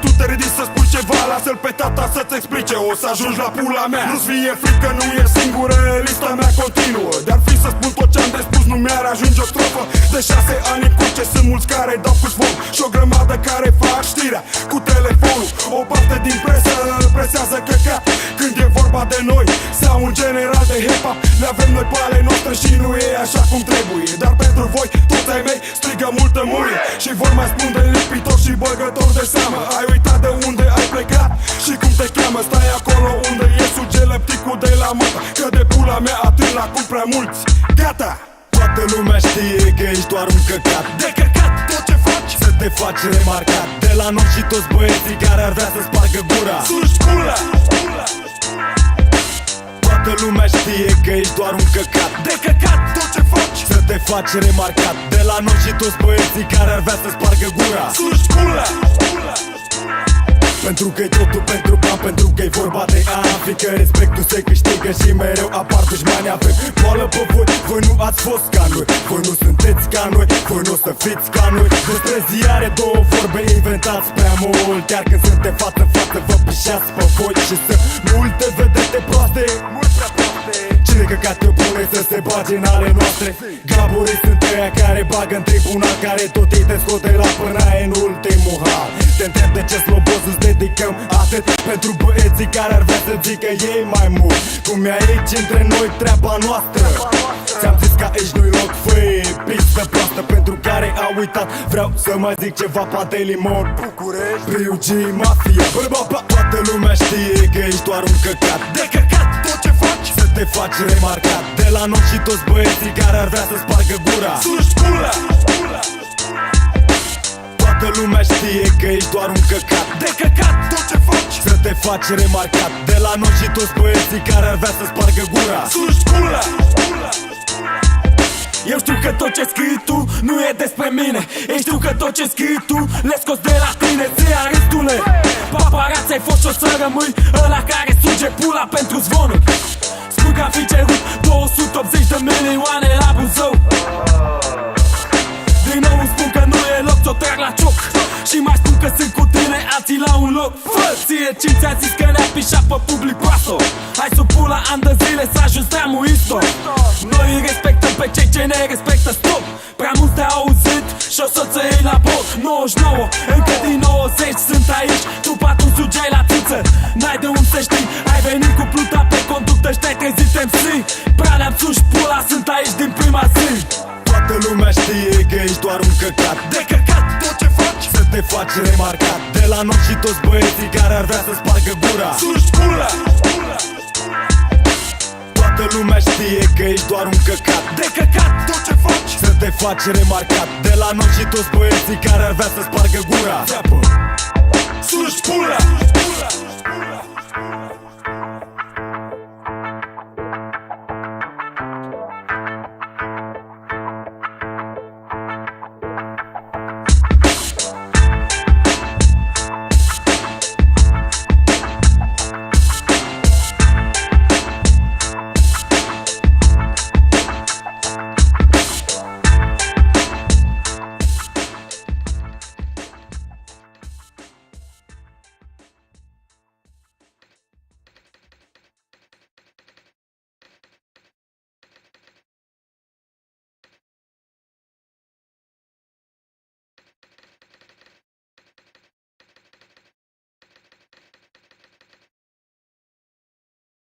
tu te ridici să spui ceva, lasă-l pe tata să-ți explice. O să ajungi la pula mea. Nu-ți fie frică, nu e singură, lista mea continuă. Dar fi să spun tot ce-am de spus, nu mi-ar ajunge o strofă. De 6 ani în curce sunt mulți care dau cu zvon și o grămadă care fac știrea cu telefonul. O parte din presă presează căcat când e vorba de noi sau în general de hip-hop. Le avem noi pe ale noastre și nu e așa cum trebuie. Dar pentru voi, toți ai mei, strigă multă murie și vor mai spun de lipitor și băgător de seamă. Ai uitat de unde ai plecat și cum te cheamă. Stai acolo unde e sugelepticul de la mătă, că de pula mea atât la cum prea mulți. Gata! Toată lumea știe că ești doar un căcat. De căcat tot ce faci să te faci remarcat de la noi și toți băieții care ar vrea să spargă gura. Suși pula! Toată lumea știe că ești doar un căcat. De căcat tot ce faci să te faci remarcat de la noi și toți băieții care ar vrea să spargă gura. Suși pula! Pentru că-i totul pentru bani, pentru că-i vorba de ani. Fiindcă respectul se câștigă și mereu apar dușmani. Avem boală pe voi, voi nu ați fost ca noi. Voi nu sunteți ca noi, voi nu o să fiți ca noi. Despre ziare două vorbe inventați prea mult. Iar când suntem față-față vă pișeați pe voi. Și sunt multe vedete proaste, mult prea proaste. Cine căcat eu pune să se bage în ale noastre? Gaburii sunt ăia care bagă în tribunal, care tot ei te scot de la până în ultimul hal. Te întreb de ce slobos îți dedicăm atât pentru băieții care ar vrea să zică ei mai mult. Cum e aici între noi treaba noastră. Ți-am zis că aici nu-i loc, făi pistă proastă pentru care au uitat. Vreau să mai zic ceva, Pantelimon, București, Priu G, Mafia. Toată lumea știe că ești doar un căcat. De căcat tot ce faci să te faci remarcat de la noi și toți băieții care ar vrea să spargă gura. Suși pula! Toată lumea știe că ești doar un căcat. De căcat tot ce faci să te faci remarcat de la noi și toți băieții care ar vrea să spargă gura. Suși pula! Eu știu că tot ce scrii tu nu e despre mine. Eu știu că tot ce scrii tu le scoți de la tine. Zi arestule, paparați ai fost și o să rămâi ăla care suge pula pentru zvonuri. Spun că am fi cerut 280 de milioane la Buzău. Din nou îmi spun că nu e loc, ți-o trag la cioc. Și mai spun că sunt cu tine, alții la un loc. Fă, ție cine ți-a zis că ne-a pișat pe public proastă? Hai să pula ani de zile să ajungi treamul isto. Noi îi respectăm pe cei ce ne respectă, stop. Prea mult te-au auzit și o să-ți iei la bot. 99, încă din 90 sunt aici. Tu patru sugeai la țâță, n-ai de unde să știi. Ai venit cu pluta pe conductă și te-ai trezit MC. Prea ne-am suși pula, sunt aici din prima zi. Toată lumea știe că ești doar un căcat. De căcat tot ce faci să te faci remarcat de la noi și toți băieții care ar vrea să spargă gura. Suși pula! Toată lumea știe că ești doar un căcat. De căcat tot ce faci să te faci remarcat de la noi și toți băieții care ar vrea să spargă gura. Suși pula!